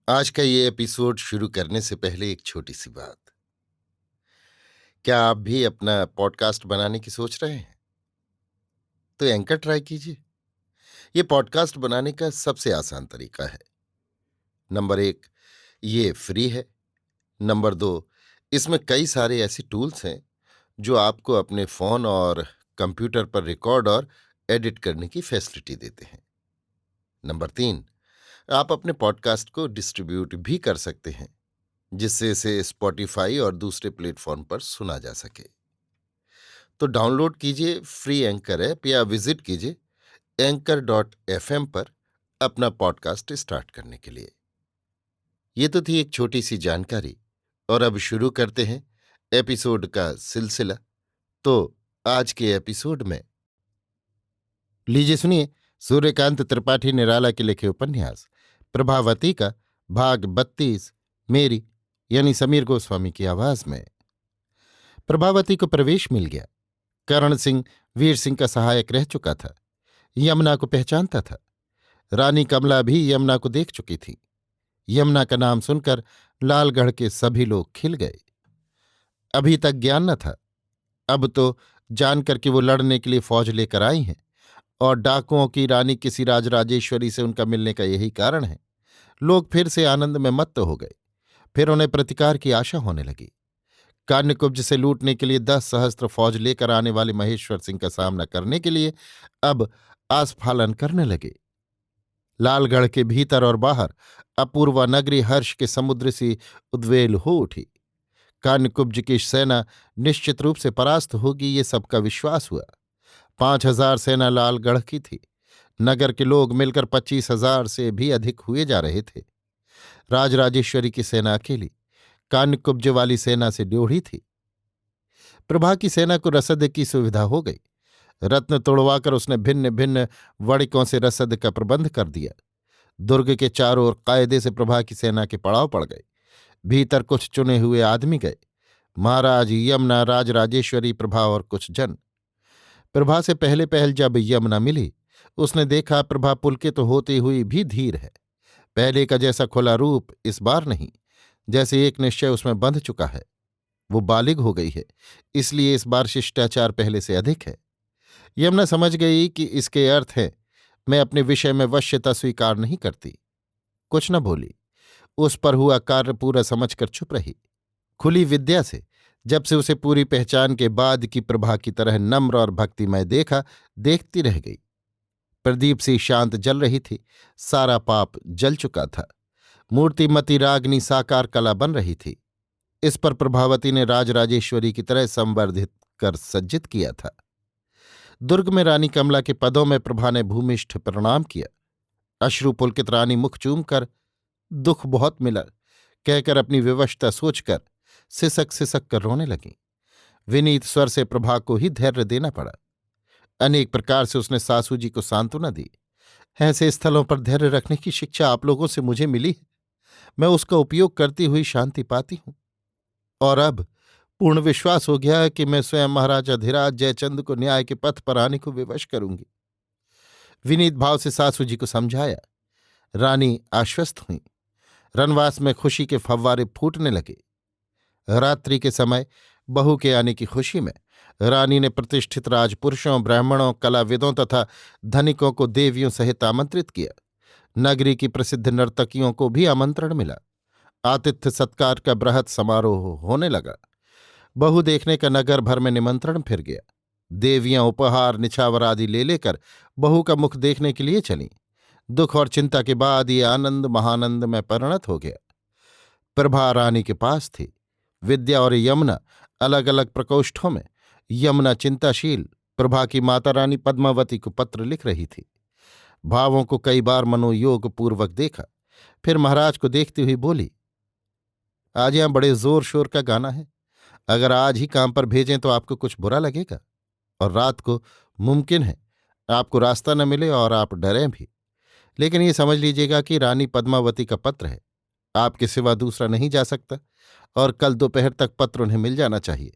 आज का ये एपिसोड शुरू करने से पहले एक छोटी सी बात। क्या आप भी अपना पॉडकास्ट बनाने की सोच रहे हैं? तो एंकर ट्राई कीजिए। ये पॉडकास्ट बनाने का सबसे आसान तरीका है। नंबर 1, ये फ्री है। नंबर 2, इसमें कई सारे ऐसे टूल्स हैं जो आपको अपने फोन और कंप्यूटर पर रिकॉर्ड और एडिट करने की फैसिलिटी देते हैं। नंबर 3, आप अपने पॉडकास्ट को डिस्ट्रीब्यूट भी कर सकते हैं, जिससे इसे स्पॉटिफाई और दूसरे प्लेटफॉर्म पर सुना जा सके। तो डाउनलोड कीजिए फ्री एंकर ऐप या विजिट कीजिए anchor.fm पर अपना पॉडकास्ट स्टार्ट करने के लिए। ये तो थी एक छोटी सी जानकारी, और अब शुरू करते हैं एपिसोड का सिलसिला। तो आज के एपिसोड में लीजिए सुनिए सूर्यकांत त्रिपाठी निराला के लिखे उपन्यास प्रभावती का भाग 32, मेरी यानी समीर गोस्वामी की आवाज में। प्रभावती को प्रवेश मिल गया। करण सिंह वीर सिंह का सहायक रह चुका था। यमुना को पहचानता था। रानी कमला भी यमुना को देख चुकी थी। यमुना का नाम सुनकर लालगढ़ के सभी लोग खिल गए। अभी तक ज्ञान न था, अब तो जानकर कि वो लड़ने के लिए फौज लेकर आई हैं और डाकुओं की रानी किसी राजराजेश्वरी से उनका मिलने का यही कारण है। लोग फिर से आनंद में मत्त हो गए। फिर उन्हें प्रतिकार की आशा होने लगी। कान्यकुब्ज से लूटने के लिए 10 सहस्त्र फौज लेकर आने वाले महेश्वर सिंह का सामना करने के लिए अब आस्फालन करने लगे। लालगढ़ के भीतर और बाहर अपूर्वा नगरी हर्ष के समुद्र सी उद्वेल हो उठी। कान्यकुब्ज की सेना निश्चित रूप से परास्त होगी, ये सबका विश्वास हुआ। 5,000 सेना लालगढ़ की थी। नगर के लोग मिलकर 25,000 से भी अधिक हुए जा रहे थे। राजराजेश्वरी की सेना अकेली कान्यकुब्ज वाली सेना से ड्योढ़ी थी। प्रभा की सेना को रसद की सुविधा हो गई। रत्न तोड़वाकर उसने भिन्न भिन्न वणिकों से रसद का प्रबंध कर दिया। दुर्ग के चारों ओर कायदे से प्रभा की सेना के पड़ाव पड़ गए। भीतर कुछ चुने हुए आदमी गए। महाराज, यमुना, राजराजेश्वरी, प्रभा और कुछ जन। प्रभा से पहले पहल जब यमुना मिली, उसने देखा प्रभा पुलकित तो होती हुई भी धीर है। पहले का जैसा खुला रूप इस बार नहीं, जैसे एक निश्चय उसमें बंध चुका है। वो बालिग हो गई है, इसलिए इस बार शिष्टाचार पहले से अधिक है। यमुना समझ गई कि इसके अर्थ है मैं अपने विषय में वश्यता स्वीकार नहीं करती। कुछ न बोली। उस पर हुआ कार्य पूरा समझकर चुप रही। खुली विद्या से जब से उसे पूरी पहचान के बाद की प्रभा की तरह नम्र और भक्तिमय देखा, देखती रह गई। प्रदीप सी शांत जल रही थी। सारा पाप जल चुका था। मूर्तिमती रागनी साकार कला बन रही थी। इस पर प्रभावती ने राजराजेश्वरी की तरह संवर्धित कर सज्जित किया था। दुर्ग में रानी कमला के पदों में प्रभा ने भूमिष्ठ प्रणाम किया। अश्रुपुलकित रानी मुख चूम कर दुख बहुत मिला कहकर अपनी विवशता सोचकर सिसक सिसक कर रोने लगी। विनीत स्वर से प्रभा को ही धैर्य देना पड़ा। अनेक प्रकार से उसने सासू जी को सांत्वना दी। ऐसे स्थलों पर धैर्य रखने की शिक्षा आप लोगों से मुझे मिली है। मैं उसका उपयोग करती हुई शांति पाती हूं, और अब पूर्ण विश्वास हो गया है कि मैं स्वयं महाराजा धीराज जयचंद को न्याय के पथ पर आने को विवश करूंगी। विनीत भाव से सासू जी को समझाया। रानी आश्वस्त हुई। रनवास में खुशी के फव्वारे फूटने लगे। रात्रि के समय बहू के आने की खुशी में रानी ने प्रतिष्ठित राजपुरुषों, ब्राह्मणों, कलाविदों तथा धनिकों को देवियों सहित आमंत्रित किया। नगरी की प्रसिद्ध नर्तकियों को भी आमंत्रण मिला। आतिथ्य सत्कार का बृहत् समारोह होने लगा। बहू देखने का नगर भर में निमंत्रण फिर गया। देवियां उपहार निछावर आदि ले लेकर बहू का मुख देखने के लिए चलीं। दुख और चिंता के बाद ये आनंद महानंद में परिणत हो गया। प्रभा रानी के पास थी। विद्या और यमुना अलग अलग प्रकोष्ठों में। यमुना चिंताशील प्रभा की माता रानी पद्मावती को पत्र लिख रही थी। भावों को कई बार मनोयोग पूर्वक देखा, फिर महाराज को देखती हुई बोली, आज यहां बड़े जोर शोर का गाना है। अगर आज ही काम पर भेजें तो आपको कुछ बुरा लगेगा, और रात को मुमकिन है आपको रास्ता न मिले और आप डरें भी। लेकिन ये समझ लीजिएगा कि रानी पद्मावती का पत्र है। आपके सिवा दूसरा नहीं जा सकता, और कल दोपहर तक पत्र उन्हें मिल जाना चाहिए।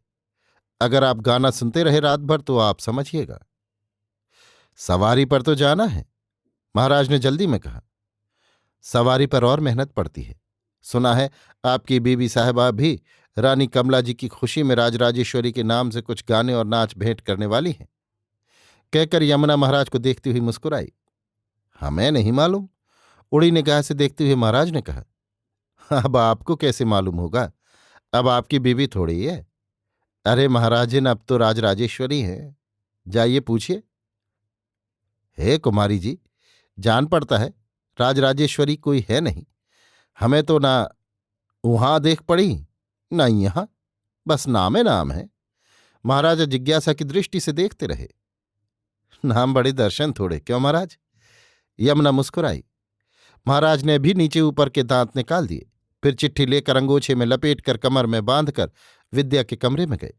अगर आप गाना सुनते रहे रात भर तो आप समझिएगा। सवारी पर तो जाना है, महाराज ने जल्दी में कहा। सवारी पर और मेहनत पड़ती है। सुना है आपकी बीबी साहिबा भी रानी कमला जी की खुशी में राजराजेश्वरी के नाम से कुछ गाने और नाच भेंट करने वाली हैं। कहकर यमुना महाराज को देखती हुई मुस्कुराई। हमें नहीं मालूम, उड़ी निगाह से देखते हुए महाराज ने कहा। अब आपको कैसे मालूम होगा, अब आपकी बीवी थोड़ी है। अरे महाराजन, अब तो राजराजेश्वरी हैं, जाइए पूछिए। हे कुमारी जी, जान पड़ता है राजराजेश्वरी कोई है नहीं। हमें तो ना वहां देख पड़ी ना यहां, बस नाम है। महाराजा जिज्ञासा की दृष्टि से देखते रहे। नाम बड़े दर्शन थोड़े, क्यों महाराज? यमुना मुस्कुराई। महाराज ने भी नीचे ऊपर के दांत निकाल दिए, फिर चिट्ठी लेकर अंगोछे में लपेटकर कमर में बांधकर विद्या के कमरे में गए।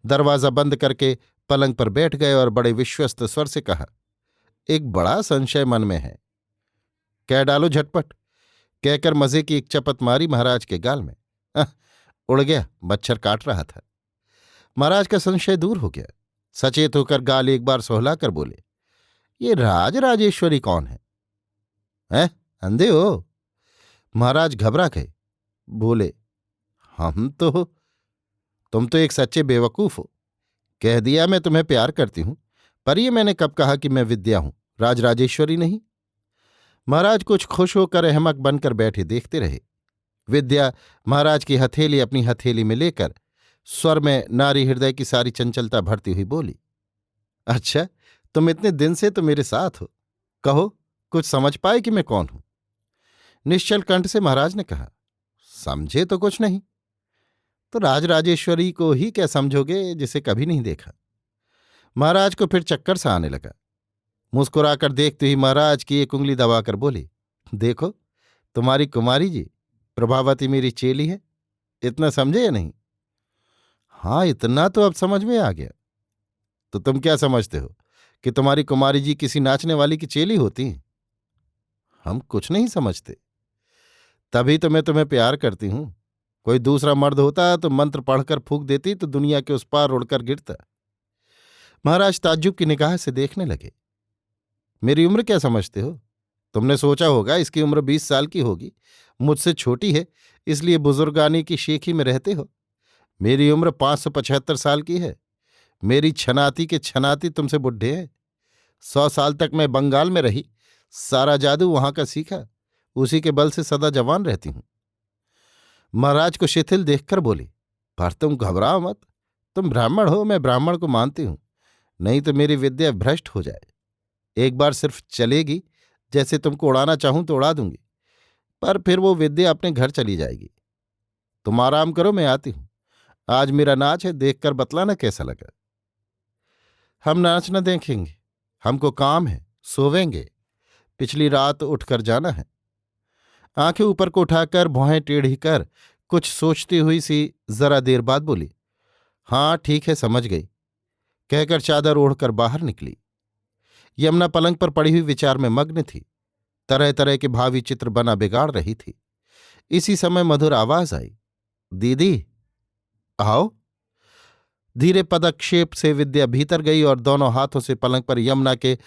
दरवाजा बंद करके पलंग पर बैठ गए और बड़े विश्वस्त स्वर से कहा, एक बड़ा संशय मन में है, कह डालो झटपट। कहकर मजे की एक चपत मारी महाराज के गाल में। अह, उड़ गया, मच्छर काट रहा था। महाराज का संशय दूर हो गया। सचेत होकर गाल एक बार सोहलाकर बोले, ये राजराजेश्वरी कौन है? हैं, अंधे हो? महाराज घबरा गए, बोले, हम तो तुम तो एक सच्चे बेवकूफ हो। कह दिया मैं तुम्हें प्यार करती हूं, पर ये मैंने कब कहा कि मैं विद्या हूं, राजराजेश्वरी नहीं। महाराज कुछ खुश होकर अहमक बनकर बैठे देखते रहे। विद्या महाराज की हथेली अपनी हथेली में लेकर स्वर में नारी हृदय की सारी चंचलता भरती हुई बोली, अच्छा, तुम इतने दिन से तो मेरे साथ हो, कहो कुछ समझ पाए कि मैं कौन हूं? निश्चल कंठ से महाराज ने कहा, समझे तो कुछ नहीं। तो राजराजेश्वरी को ही क्या समझोगे जिसे कभी नहीं देखा? महाराज को फिर चक्कर सा आने लगा। मुस्कुराकर देखते ही महाराज की एक उंगली दबाकर बोली, देखो तुम्हारी कुमारी जी प्रभावती मेरी चेली है, इतना समझे या नहीं? हाँ, इतना तो अब समझ में आ गया। तो तुम क्या समझते हो कि तुम्हारी कुमारी जी किसी नाचने वाली की चेली होती हैं? हम कुछ नहीं समझते। तभी तो मैं तुम्हें प्यार करती हूं। कोई दूसरा मर्द होता तो मंत्र पढ़कर फूंक देती तो दुनिया के उस पार उड़कर गिरता। महाराज ताज्जुब की निगाह से देखने लगे। मेरी उम्र क्या समझते हो? तुमने सोचा होगा इसकी उम्र 20 साल की होगी, मुझसे छोटी है, इसलिए बुजुर्गानी की शेखी में रहते हो। मेरी उम्र 575 साल की है। मेरी छनाती के छनाती तुमसे बुढ़े हैं। 100 साल तक मैं बंगाल में रही, सारा जादू वहां का सीखा, उसी के बल से सदा जवान रहती हूं। महाराज को शिथिल देखकर बोली, पर तुम घबराओ मत, तुम ब्राह्मण हो, मैं ब्राह्मण को मानती हूं, नहीं तो मेरी विद्या भ्रष्ट हो जाए। एक बार सिर्फ चलेगी, जैसे तुमको उड़ाना चाहूं तो उड़ा दूंगी, पर फिर वो विद्या अपने घर चली जाएगी। तुम आराम करो, मैं आती हूं। आज मेरा नाच है, देखकर बतलाना कैसा लगा। हम नाच न देखेंगे, हमको काम है, सोवेंगे। पिछली रात उठकर जाना है। आंखें ऊपर को उठाकर भौहें टेढ़ी कर कुछ सोचती हुई सी जरा देर बाद बोली, हाँ ठीक है, समझ गई। कहकर चादर ओढ़कर बाहर निकली। यमुना पलंग पर पड़ी हुई विचार में मग्न थी, तरह तरह के भावी चित्र बना बिगाड़ रही थी। इसी समय मधुर आवाज आई, दीदी आओ। धीरे पदक्षेप से विद्या भीतर गई और दोनों हाथों से पलंग पर यमुना के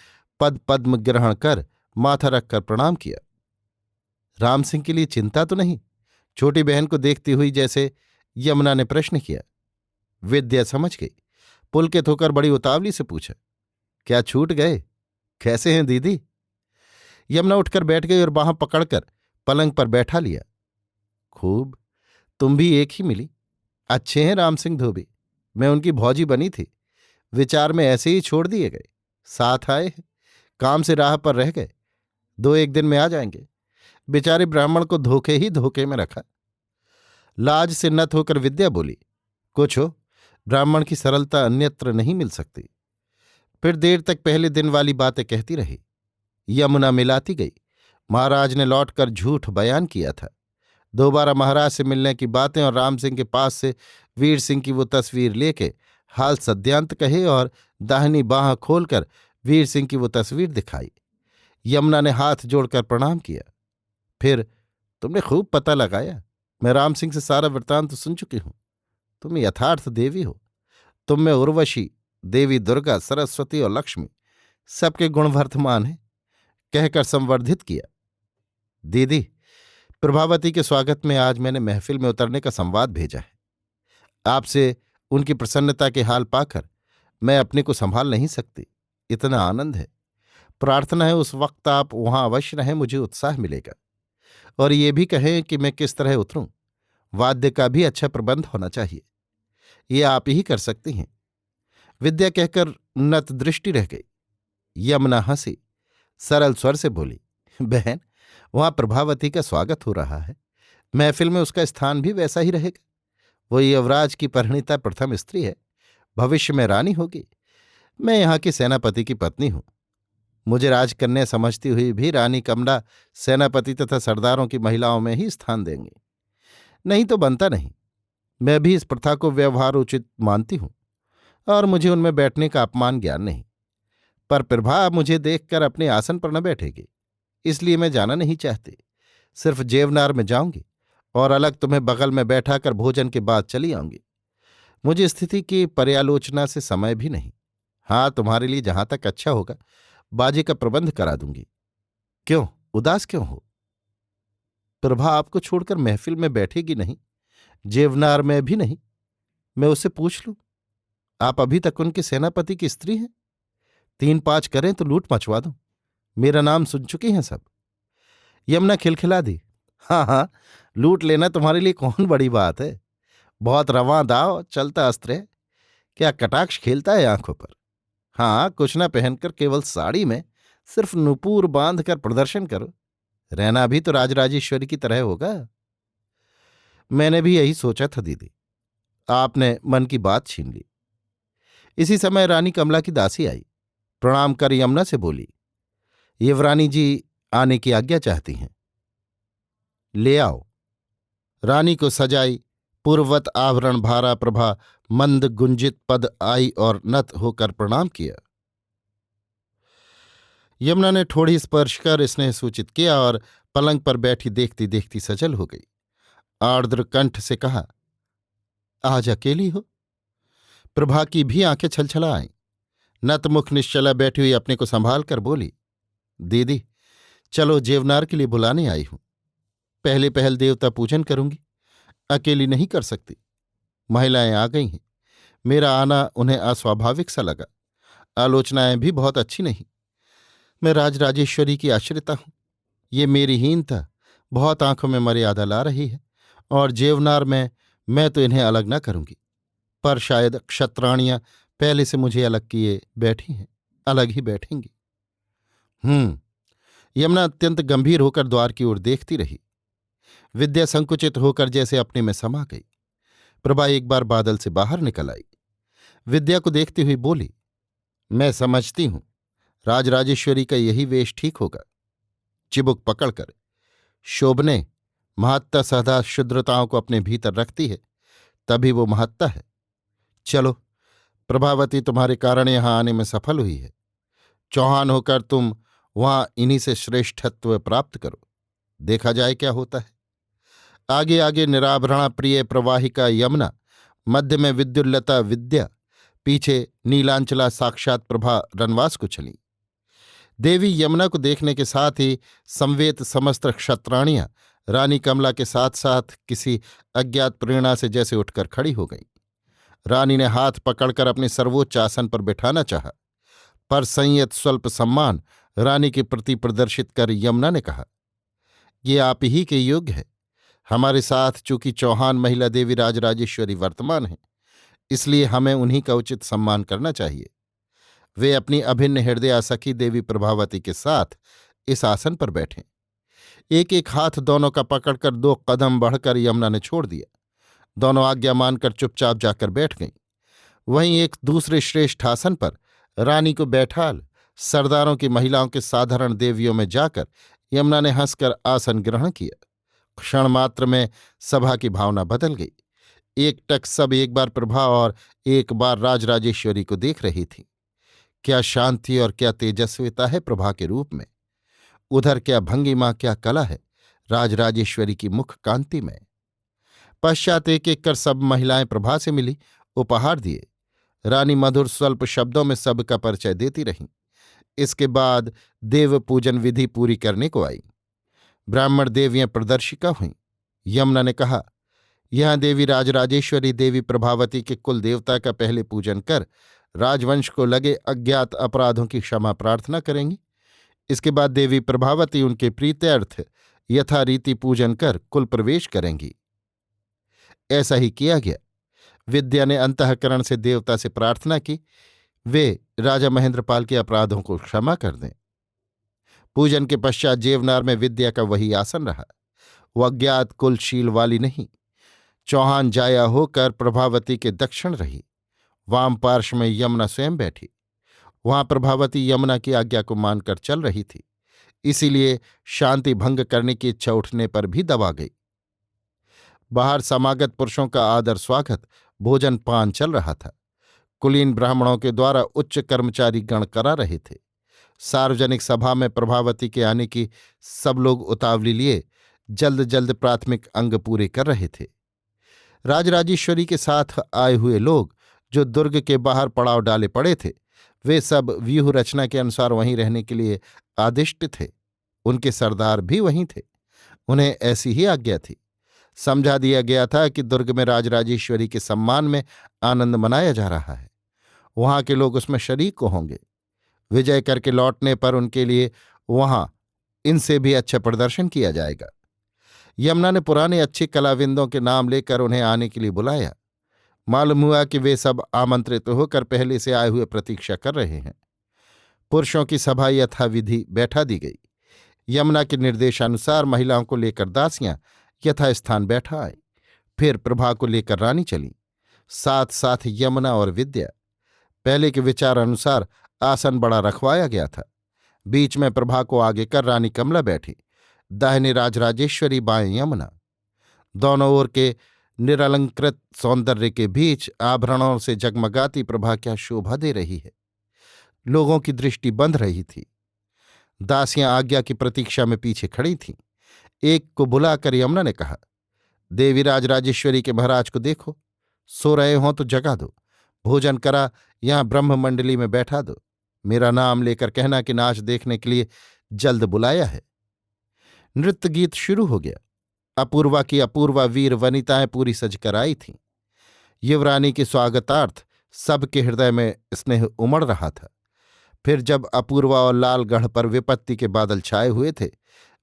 पद पद्म ग्रहण कर माथा रखकर प्रणाम किया। राम सिंह के लिए चिंता तो नहीं? छोटी बहन को देखती हुई जैसे यमुना ने प्रश्न किया। विद्या समझ गई, पुलकित होकर बड़ी उतावली से पूछा, क्या छूट गए? कैसे हैं दीदी? यमुना उठकर बैठ गई और बांह पकड़कर पलंग पर बैठा लिया। खूब, तुम भी एक ही मिली। अच्छे हैं राम सिंह धोबी, मैं उनकी भौजी बनी थी, विचार में ऐसे ही छोड़ दिए गए। साथ आए हैं, काम से राह पर रह गए, 2-1 दिन में आ जाएंगे। बेचारे ब्राह्मण को धोखे ही धोखे में रखा। लाज से नत होकर विद्या बोली, कुछ हो, ब्राह्मण की सरलता अन्यत्र नहीं मिल सकती। फिर देर तक पहले दिन वाली बातें कहती रही। यमुना मिलाती गई। महाराज ने लौटकर झूठ बयान किया था। दोबारा महाराज से मिलने की बातें और राम सिंह के पास से वीर सिंह की वो तस्वीर लेके हाल सद्यांत कहे और दाहिनी बांह खोलकर वीर सिंह की वो तस्वीर दिखाई। यमुना ने हाथ जोड़कर प्रणाम किया। फिर, तुमने खूब पता लगाया, मैं राम सिंह से सारा वृत्तांत तो सुन चुकी हूं। तुम यथार्थ देवी हो। तुम में उर्वशी, देवी दुर्गा, सरस्वती और लक्ष्मी सबके गुण वर्तमान हैं, कहकर संवर्धित किया। दीदी, प्रभावती के स्वागत में आज मैंने महफिल में उतरने का संवाद भेजा है। आपसे उनकी प्रसन्नता के हाल पाकर मैं अपने को संभाल नहीं सकती। इतना आनंद है। प्रार्थना है उस वक्त आप वहां अवश्य रहें, मुझे उत्साह मिलेगा। और ये भी कहें कि मैं किस तरह उतरूं। वाद्य का भी अच्छा प्रबंध होना चाहिए। ये आप ही कर सकती हैं। विद्या कहकर नत दृष्टि रह गई। यमुना हंसी, सरल स्वर से बोली, बहन, वहां प्रभावती का स्वागत हो रहा है। महफिल में उसका स्थान भी वैसा ही रहेगा। वो युवराज की परिणीता प्रथम स्त्री है, भविष्य में रानी होगी। मैं यहाँ की सेनापति की पत्नी हूं। मुझे राजकन्या समझती हुई भी रानी कमला सेनापति तथा सरदारों की महिलाओं में ही स्थान देंगी। नहीं तो बनता नहीं। मैं भी इस प्रथा को व्यवहारोचित मानती हूं और मुझे उनमें बैठने का अपमान ज्ञान नहीं। पर प्रभा मुझे देखकर अपने आसन पर न बैठेगी, इसलिए मैं जाना नहीं चाहती। सिर्फ जेवनार में जाऊंगी और अलग तुम्हें बगल में बैठाकर भोजन के बाद चली आऊंगी। मुझे स्थिति की पर्यालोचना से समय भी नहीं। हाँ, तुम्हारे लिए जहां तक अच्छा होगा बाजी का प्रबंध करा दूंगी। क्यों उदास क्यों हो? प्रभा आपको छोड़कर महफिल में बैठेगी नहीं, जेवनार में भी नहीं। मैं उससे पूछ लूं। आप अभी तक उनके सेनापति की स्त्री हैं। 3-5 करें तो लूट मचवा दूं। मेरा नाम सुन चुकी हैं सब। यमुना खिलखिला दी। हाँ हाँ, लूट लेना तुम्हारे लिए कौन बड़ी बात है। बहुत रवां दाव चलता अस्त्र है। क्या कटाक्ष खेलता है आंखों पर। हाँ, कुछ न पहनकर केवल साड़ी में सिर्फ नुपुर बांध कर प्रदर्शन करो। रहना भी तो राजराजेश्वरी की तरह होगा। मैंने भी यही सोचा था दीदी। आपने मन की बात छीन ली। इसी समय रानी कमला की दासी आई। प्रणाम कर यमुना से बोली, युवरानी जी आने की आज्ञा चाहती हैं। ले आओ। रानी को सजाई पूर्ववत आवरण भारा प्रभा मंद गुंजित पद आई और नत होकर प्रणाम किया। यमुना ने ठोड़ी स्पर्श कर स्नेह सूचित किया और पलंग पर बैठी देखती देखती सजल हो गई। आर्द्र कंठ से कहा, आज अकेली हो? प्रभा की भी आंखें छलछला आईं। नतमुख निश्चला बैठी हुई अपने को संभाल कर बोली, दीदी, चलो जेवनार के लिए बुलाने आई हूं। पहले पहल देवता पूजन करूंगी। अकेली नहीं कर सकती। महिलाएं आ गई हैं। मेरा आना उन्हें अस्वाभाविक सा लगा। आलोचनाएं भी बहुत अच्छी नहीं। मैं राजराजेश्वरी की आश्रिता हूं। ये मेरी हीनता बहुत आंखों में मर्यादा ला रही है और जेवनार में मैं तो इन्हें अलग न करूंगी, पर शायद क्षत्राणियां पहले से मुझे अलग किए बैठी हैं, अलग ही बैठेंगी। यमुना अत्यंत गंभीर होकर द्वार की ओर देखती रही। विद्या संकुचित होकर जैसे अपने में समा गई। प्रभा एक बार बादल से बाहर निकल आई। विद्या को देखती हुई बोली, मैं समझती हूं राजराजेश्वरी का यही वेश ठीक होगा। चिबुक पकड़कर, शोभने महत्ता सदा शुद्रताओं को अपने भीतर रखती है, तभी वो महत्ता है। चलो, प्रभावती तुम्हारे कारण यहां आने में सफल हुई है। चौहान होकर तुम वहां इन्हीं से श्रेष्ठत्व प्राप्त करो। देखा जाए क्या होता है। आगे आगे निराभरणा प्रिय प्रवाहिका यमुना, मध्य में विद्युल्लता विद्या, पीछे नीलांचला साक्षात प्रभा रनवास को चली। देवी यमुना को देखने के साथ ही संवेत समस्त क्षत्राणियां रानी कमला के साथ साथ किसी अज्ञात प्रेरणा से जैसे उठकर खड़ी हो गईं। रानी ने हाथ पकड़कर अपने सर्वोच्च आसन पर बैठाना चाहा, पर संयत स्वल्प सम्मान रानी के प्रति प्रदर्शित कर यमुना ने कहा, ये आप ही के योग्य है। हमारे साथ चूंकि चौहान महिला देवी राजराजेश्वरी वर्तमान है, इसलिए हमें उन्हीं का उचित सम्मान करना चाहिए। वे अपनी अभिन्न हृदया सखी देवी प्रभावती के साथ इस आसन पर बैठें। एक एक हाथ दोनों का पकड़कर 2 कदम बढ़कर यमुना ने छोड़ दिया। दोनों आज्ञा मानकर चुपचाप जाकर बैठ गईं। वहीं एक दूसरे श्रेष्ठ आसन पर रानी को बैठाल सरदारों की महिलाओं के साधारण देवियों में जाकर यमुना ने हंसकर आसन ग्रहण किया। क्षण मात्र में सभा की भावना बदल गई। एकटक सब एक बार प्रभा और एक बार राजराजेश्वरी को देख रही थी। क्या शांति और क्या तेजस्विता है प्रभा के रूप में। उधर क्या भंगिमा, क्या कला है राजराजेश्वरी की मुख कांति में। पश्चात एक एक कर सब महिलाएं प्रभा से मिली, उपहार दिए। रानी मधुर स्वल्प शब्दों में सबका परिचय देती रहीं। इसके बाद देव पूजन विधि पूरी करने को आई। ब्राह्मण देवियां प्रदर्शिका हुईं। यमुना ने कहा, यहां देवी राजराजेश्वरी देवी प्रभावती के कुल देवता का पहले पूजन कर राजवंश को लगे अज्ञात अपराधों की क्षमा प्रार्थना करेंगी। इसके बाद देवी प्रभावती उनके प्रीत्यर्थ यथारीति पूजन कर कुल प्रवेश करेंगी। ऐसा ही किया गया। विद्या ने अंतःकरण से देवता से प्रार्थना की वे राजा महेंद्रपाल के अपराधों को क्षमा कर दें। पूजन के पश्चात जेवनार में विद्या का वही आसन रहा। वो अज्ञात कुलशील वाली नहीं, चौहान जाया होकर प्रभावती के दक्षिण रही। वाम पार्श्व में यमुना स्वयं बैठी। वहां प्रभावती यमुना की आज्ञा को मानकर चल रही थी, इसीलिए शांति भंग करने की इच्छा उठने पर भी दबा गई। बाहर समागत पुरुषों का आदर स्वागत, भोजन पान चल रहा था। कुलीन ब्राह्मणों के द्वारा उच्च कर्मचारी गण करा रहे थे। सार्वजनिक सभा में प्रभावती के आने की सब लोग उतावली लिए जल्द जल्द प्राथमिक अंग पूरे कर रहे थे। राजराजेश्वरी के साथ आए हुए लोग जो दुर्ग के बाहर पड़ाव डाले पड़े थे, वे सब व्यूह रचना के अनुसार वहीं रहने के लिए आदिष्ट थे। उनके सरदार भी वहीं थे। उन्हें ऐसी ही आज्ञा थी। समझा दिया गया था कि दुर्ग में राजराजेश्वरी के सम्मान में आनंद मनाया जा रहा है। वहां के लोग उसमें शरीक होंगे। विजय करके लौटने पर उनके लिए वहां इनसे भी अच्छा प्रदर्शन किया जाएगा। यमुना ने पुराने अच्छे कलाविंदों के नाम लेकर उन्हें आने के लिए बुलाया। मालूम हुआ कि वे सब आमंत्रित होकर पहले से आए हुए प्रतीक्षा कर रहे हैं। पुरुषों की सभा यथाविधि बैठा दी गई। यमुना के निर्देशानुसार महिलाओं को लेकर दासियां यथास्थान बैठा आई। फिर प्रभा को लेकर रानी चली, साथ साथ यमुना और विद्या। पहले के विचार अनुसार आसन बड़ा रखवाया गया था। बीच में प्रभा को आगे कर रानी कमला बैठी, दाहिने राजराजेश्वरी, बाएं यमुना। दोनों ओर के निरलंकृत सौंदर्य के बीच आभरणों से जगमगाती प्रभा क्या शोभा दे रही है। लोगों की दृष्टि बंध रही थी। दासियां आज्ञा की प्रतीक्षा में पीछे खड़ी थीं। एक को बुलाकर यमुना ने कहा, देवी राजराजेश्वरी के महाराज को देखो, सो रहे हों तो जगा दो, भोजन करा यहां ब्रह्म मंडली में बैठा दो। मेरा नाम लेकर कहना कि नाच देखने के लिए जल्द बुलाया है। नृत्य गीत शुरू हो गया। अपूर्वा की अपूर्वा वीर वनिताएं पूरी सजकर आई थीं। युवरानी के स्वागतार्थ सबके हृदय में स्नेह उमड़ रहा था। फिर जब अपूर्वा और लालगढ़ पर विपत्ति के बादल छाए हुए थे,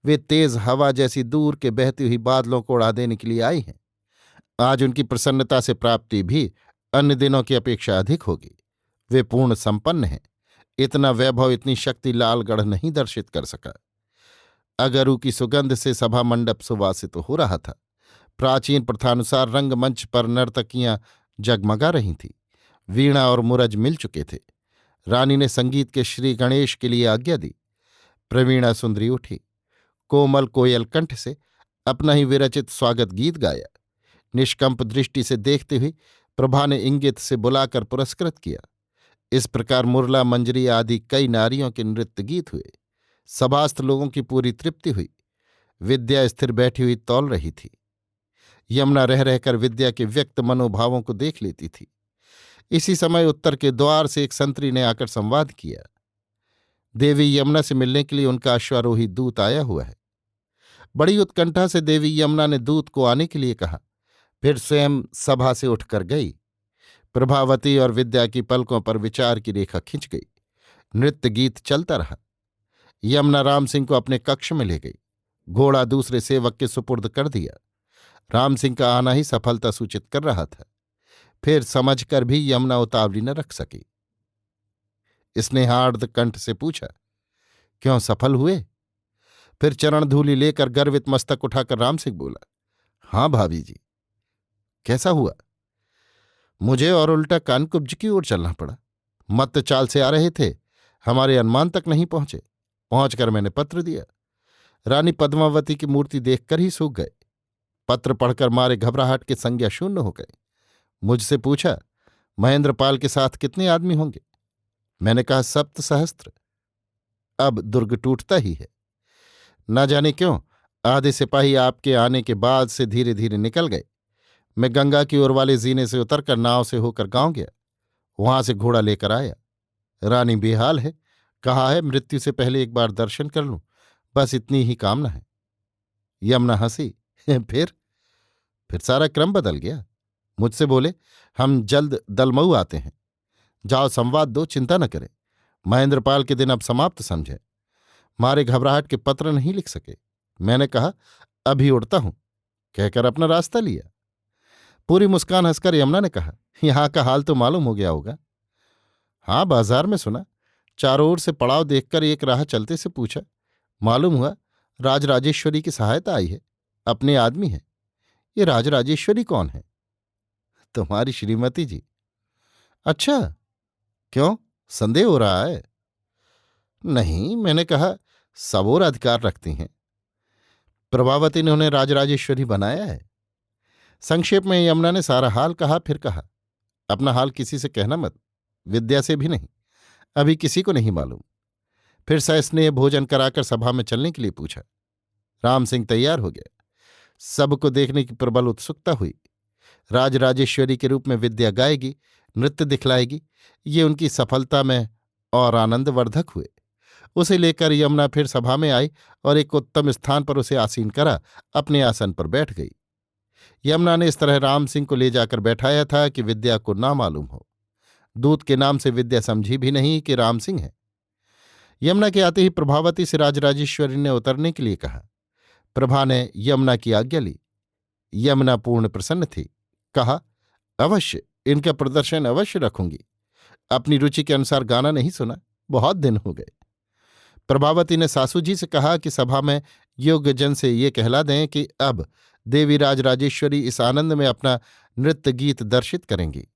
वे तेज हवा जैसी दूर के बहती हुई बादलों को उड़ा देने के लिए आई हैं। आज उनकी प्रसन्नता से प्राप्ति भी अन्य दिनों की अपेक्षा अधिक होगी। वे पूर्ण संपन्न हैं। इतना वैभव, इतनी शक्ति लालगढ़ नहीं दर्शित कर सका। अगरू की सुगंध से सभा मंडप सुवासित हो रहा था। प्राचीन प्रथानुसार रंगमंच पर नर्तकियां जगमगा रही थीं। वीणा और मुरज मिल चुके थे। रानी ने संगीत के श्री गणेश के लिए आज्ञा दी। प्रवीणा सुंदरी उठी, कोमल कोयल कंठ से अपना ही विरचित स्वागत गीत गाया। निष्कंप दृष्टि से देखते हुए प्रभा ने इंगित से बुलाकर पुरस्कृत किया। इस प्रकार मुरला, मंजरी आदि कई नारियों के नृत्य गीत हुए। सभास्थ लोगों की पूरी तृप्ति हुई। विद्या स्थिर बैठी हुई तौल रही थी। यमुना रह रहकर विद्या के व्यक्त मनोभावों को देख लेती थी। इसी समय उत्तर के द्वार से एक संतरी ने आकर संवाद किया। देवी यमुना से मिलने के लिए उनका अश्वारोही दूत आया हुआ है। बड़ी उत्कंठा से देवी यमुना ने दूत को आने के लिए कहा, फिर स्वयं सभा से उठकर गई। प्रभावती और विद्या की पलकों पर विचार की रेखा खिंच गई। नृत्य गीत चलता रहा। यमुना राम सिंह को अपने कक्ष में ले गई। घोड़ा दूसरे सेवक के सुपुर्द कर दिया। राम सिंह का आना ही सफलता सूचित कर रहा था। फिर समझकर भी यमुना उतावली न रख सकी। स्नेहार्द कंठ से पूछा, क्यों सफल हुए? फिर चरण धूलि लेकर गर्वित मस्तक उठाकर राम सिंह बोला, हां भाभी जी। कैसा हुआ? मुझे और उल्टा कानकुब्ज की ओर चलना पड़ा। मत्त चाल से आ रहे थे, हमारे अनुमान तक नहीं पहुंचे। पहुंचकर मैंने पत्र दिया। रानी पद्मावती की मूर्ति देखकर ही सूख गए। पत्र पढ़कर मारे घबराहट के संज्ञा शून्य हो गए। मुझसे पूछा, महेंद्रपाल के साथ कितने आदमी होंगे? मैंने कहा, 7 सहस्त्र। अब दुर्ग टूटता ही है। न जाने क्यों आधे सिपाही आपके आने के बाद से धीरे धीरे निकल गए। मैं गंगा की ओर वाले जीने से उतरकर नाव से होकर गांव गया। वहां से घोड़ा लेकर आया। रानी बेहाल है। कहा है मृत्यु से पहले एक बार दर्शन कर लूं, बस इतनी ही कामना है। यमुना हंसी। फिर सारा क्रम बदल गया। मुझसे बोले, हम जल्द दलमऊ आते हैं, जाओ संवाद दो, चिंता न करें। महेंद्रपाल के दिन अब समाप्त समझे। मारे घबराहट के पत्र नहीं लिख सके। मैंने कहा, अभी उड़ता हूं, कहकर अपना रास्ता लिया। पूरी मुस्कान हंसकर यमुना ने कहा, यहां का हाल तो मालूम हो गया होगा। हाँ, बाजार में सुना। चारों ओर से पड़ाव देखकर एक राह चलते से पूछा। मालूम हुआ राजराजेश्वरी की सहायता आई है, अपने आदमी है। ये राजराजेश्वरी कौन है? तुम्हारी श्रीमती जी। अच्छा, क्यों, संदेह हो रहा है? नहीं, मैंने कहा सब और अधिकार रखती हैं। प्रभावती ने उन्हें राजराजेश्वरी बनाया है। संक्षेप में यमुना ने सारा हाल कहा, फिर कहा, अपना हाल किसी से कहना मत, विद्या से भी नहीं, अभी किसी को नहीं मालूम। फिर सस्नेह भोजन कराकर सभा में चलने के लिए पूछा। राम सिंह तैयार हो गया। सबको देखने की प्रबल उत्सुकता हुई। राजराजेश्वरी के रूप में विद्या गाएगी, नृत्य दिखलाएगी, ये उनकी सफलता में और आनंदवर्धक हुए। उसे लेकर यमुना फिर सभा में आई और एक उत्तम स्थान पर उसे आसीन करा अपने आसन पर बैठ गई। यमुना ने इस तरह राम सिंह को ले जाकर बैठाया था कि विद्या को ना मालूम हो। दूत के नाम से विद्या समझी भी नहीं कि राम सिंह है। यमुना के आते ही प्रभावती से राजराजेश्वरी ने उतरने के लिए कहा। प्रभा ने यमुना की आज्ञा ली। यमुना पूर्ण प्रसन्न थी। कहा, अवश्य, इनका प्रदर्शन अवश्य रखूंगी। अपनी रुचि के अनुसार गाना नहीं सुना, बहुत दिन हो गए। प्रभावती ने सासू जी से कहा कि सभा में योग्य जन से ये कहला दें कि अब देवी राजराजेश्वरी इस आनंद में अपना नृत्य गीत दर्शित करेंगी।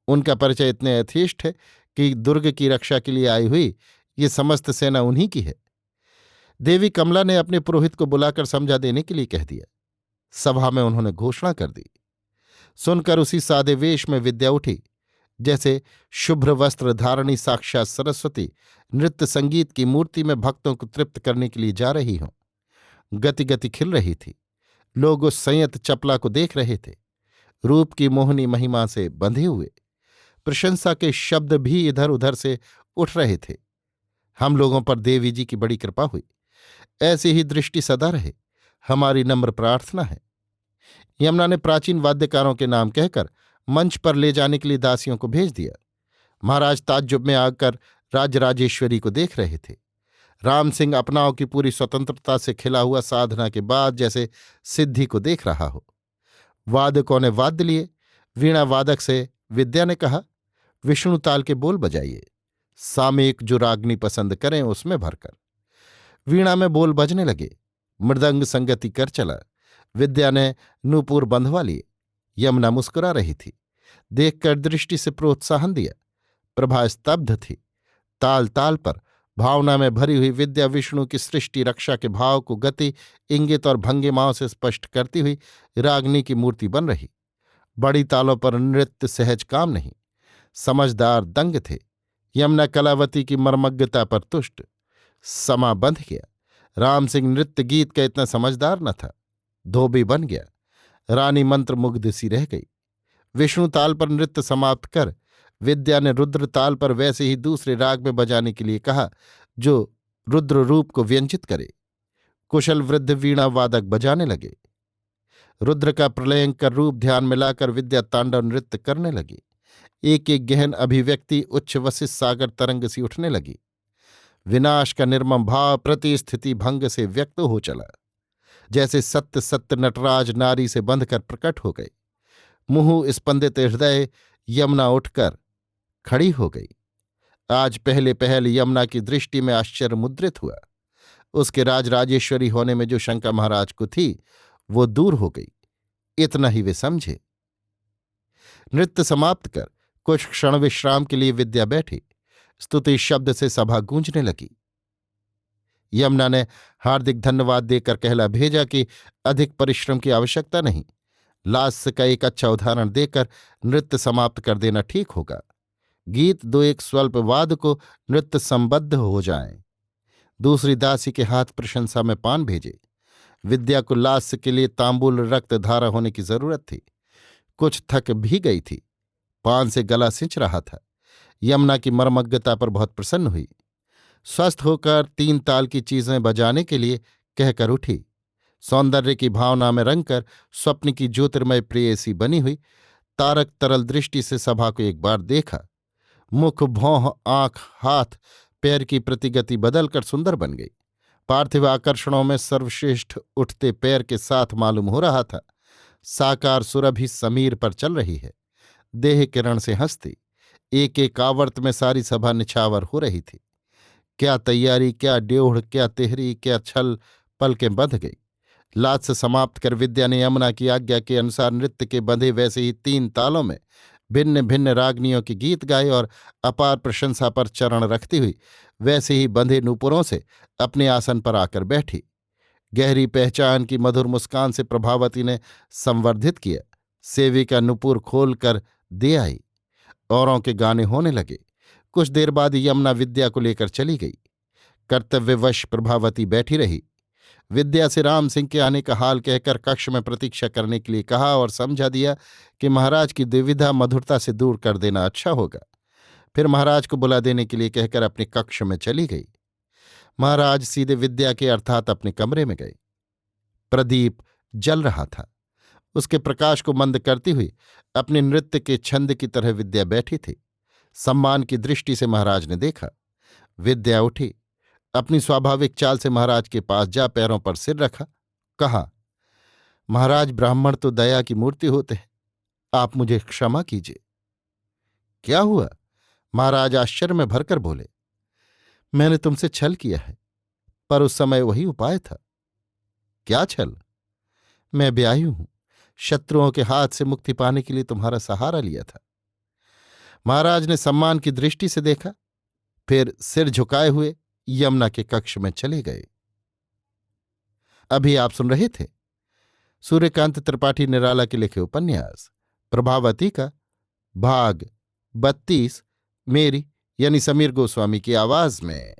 उनका परिचय इतने यथेष्ट है कि दुर्ग की रक्षा के लिए आई हुई ये समस्त सेना उन्हीं की है। देवी कमला ने अपने पुरोहित को बुलाकर समझा देने के लिए कह दिया। सभा में उन्होंने घोषणा कर दी। सुनकर उसी सादे वेश में विद्या उठी, जैसे शुभ्र वस्त्र धारणी साक्षात सरस्वती नृत्य संगीत की मूर्ति में भक्तों को तृप्त करने के लिए जा रही हों। गति गति खिल रही थी। लोग उस संयत चपला को देख रहे थे। रूप की मोहनी महिमा से बंधे हुए प्रशंसा के शब्द भी इधर उधर से उठ रहे थे। हम लोगों पर देवी जी की बड़ी कृपा हुई। ऐसी ही दृष्टि सदा रहे, हमारी नम्र प्रार्थना है। यमुना ने प्राचीन वाद्यकारों के नाम कहकर मंच पर ले जाने के लिए दासियों को भेज दिया। महाराज ताज्जुब में आकर राजराजेश्वरी को देख रहे थे। राम सिंह अपनाओं की पूरी स्वतंत्रता से खिला हुआ साधना के बाद जैसे सिद्धि को देख रहा हो। वादकों ने वाद्य लिए। वीणा वादक से विद्या ने कहा, विष्णु ताल के बोल बजाइए, सामयिक जो रागनी पसंद करें उसमें भरकर। वीणा में बोल बजने लगे। मृदंग संगति कर चला। विद्या ने नूपुर बंधवा लिए। यमुना मुस्कुरा रही थी। देखकर दृष्टि से प्रोत्साहन दिया। प्रभा स्तब्ध थी। ताल ताल पर भावना में भरी हुई विद्या विष्णु की सृष्टि रक्षा के भाव को गति, इंगित और भंगिमाओं से स्पष्ट करती हुई रागनी की मूर्ति बन रही। बड़ी तालों पर नृत्य सहज काम नहीं। समझदार दंग थे। यमुना कलावती की मर्मज्ञता पर तुष्ट। समा बंध गया। राम सिंह नृत्य गीत का इतना समझदार न था। धोबी बन गया। रानी मंत्र मुग्ध सी रह गई। विष्णु ताल पर नृत्य समाप्त कर विद्या ने रुद्र ताल पर वैसे ही दूसरे राग में बजाने के लिए कहा जो रुद्र रूप को व्यंजित करे। कुशल वृद्ध वीणा वादक बजाने लगे। रुद्र का प्रलयंकर रूप ध्यान में लाकर विद्या तांडव नृत्य करने लगी। एक एक गहन अभिव्यक्ति उच्च वसिष्ठ सागर तरंग सी उठने लगी। विनाश का निर्मम भाव प्रतिस्थिति भंग से व्यक्त हो चला। जैसे सत्य सत्य नटराज नारी से बंधकर प्रकट हो गए। मुंह स्पंदित हृदय यमुना उठकर खड़ी हो गई। आज पहले पहल यमुना की दृष्टि में आश्चर्य मुद्रित हुआ। उसके राजराजेश्वरी होने में जो शंका महाराज को थी वो दूर हो गई। इतना ही वे समझे। नृत्य समाप्त कर कुछ क्षण विश्राम के लिए विद्या बैठी। स्तुति शब्द से सभा गूंजने लगी। यमुना ने हार्दिक धन्यवाद देकर कहला भेजा कि अधिक परिश्रम की आवश्यकता नहीं। लास्य का एक अच्छा उदाहरण देकर नृत्य समाप्त कर देना ठीक होगा। गीत दो एक स्वल्प वाद को नृत्य संबद्ध हो जाएं। दूसरी दासी के हाथ प्रशंसा में पान भेजे। विद्या को लास्य के लिए तांबुल रक्त धारा होने की जरूरत थी। कुछ थक भी गई थी। पान से गला सिंच रहा था। यमुना की मर्मज्ञता पर बहुत प्रसन्न हुई। स्वस्थ होकर 3 ताल की चीजें बजाने के लिए कहकर उठी। सौंदर्य की भावना में रंगकर स्वप्न की ज्योतिर्मय प्रेयसी बनी हुई तारक तरल दृष्टि से सभा को एक बार देखा। मुख, भौं, आंख, हाथ, पैर की प्रतिगति बदलकर सुंदर बन गई। पार्थिव आकर्षणों में सर्वश्रेष्ठ उठते पैर के साथ मालूम हो रहा था साकार सुरभि समीर पर चल रही है। देह किरण से हंसती एक एक आवर्त में सारी सभा निछावर हो रही थी। क्या तैयारी, क्या ड्योढ़, क्या तेहरी, क्या छल पलकें बंध गई। लाज से समाप्त कर विद्या ने यमुना की आज्ञा के अनुसार नृत्य के बंधे वैसे ही 3 तालों में भिन्न भिन्न रागनियों के गीत गाए और अपार प्रशंसा पर चरण रखती हुई वैसे ही बंधे नूपुरों से अपने आसन पर आकर बैठी। गहरी पहचान की मधुर मुस्कान से प्रभावती ने संवर्धित किया। सेविका नुपुर खोल कर दे आई। औरों के गाने होने लगे। कुछ देर बाद यमुना विद्या को लेकर चली गई। कर्तव्यवश प्रभावती बैठी रही। विद्या से राम सिंह के आने का हाल कहकर कक्ष में प्रतीक्षा करने के लिए कहा और समझा दिया कि महाराज की दुविधा मधुरता से दूर कर देना अच्छा होगा। फिर महाराज को बुला देने के लिए कहकर अपने कक्ष में चली गई। महाराज सीधे विद्या के अर्थात अपने कमरे में गए। प्रदीप जल रहा था। उसके प्रकाश को मंद करती हुई अपने नृत्य के छंद की तरह विद्या बैठी थी। सम्मान की दृष्टि से महाराज ने देखा। विद्या उठी, अपनी स्वाभाविक चाल से महाराज के पास जा पैरों पर सिर रखा, कहा, महाराज, ब्राह्मण तो दया की मूर्ति होते हैं, आप मुझे क्षमा कीजिए। क्या हुआ? महाराज आश्चर्य में भरकर बोले, मैंने तुमसे छल किया है, पर उस समय वही उपाय था। क्या छल? मैं ब्याही हूं, शत्रुओं के हाथ से मुक्ति पाने के लिए तुम्हारा सहारा लिया था। महाराज ने सम्मान की दृष्टि से देखा, फिर सिर झुकाए हुए यमुना के कक्ष में चले गए। अभी आप सुन रहे थे सूर्यकांत त्रिपाठी निराला के लिखे उपन्यास प्रभावती का भाग 32 मेरी यानी समीर गोस्वामी की आवाज में।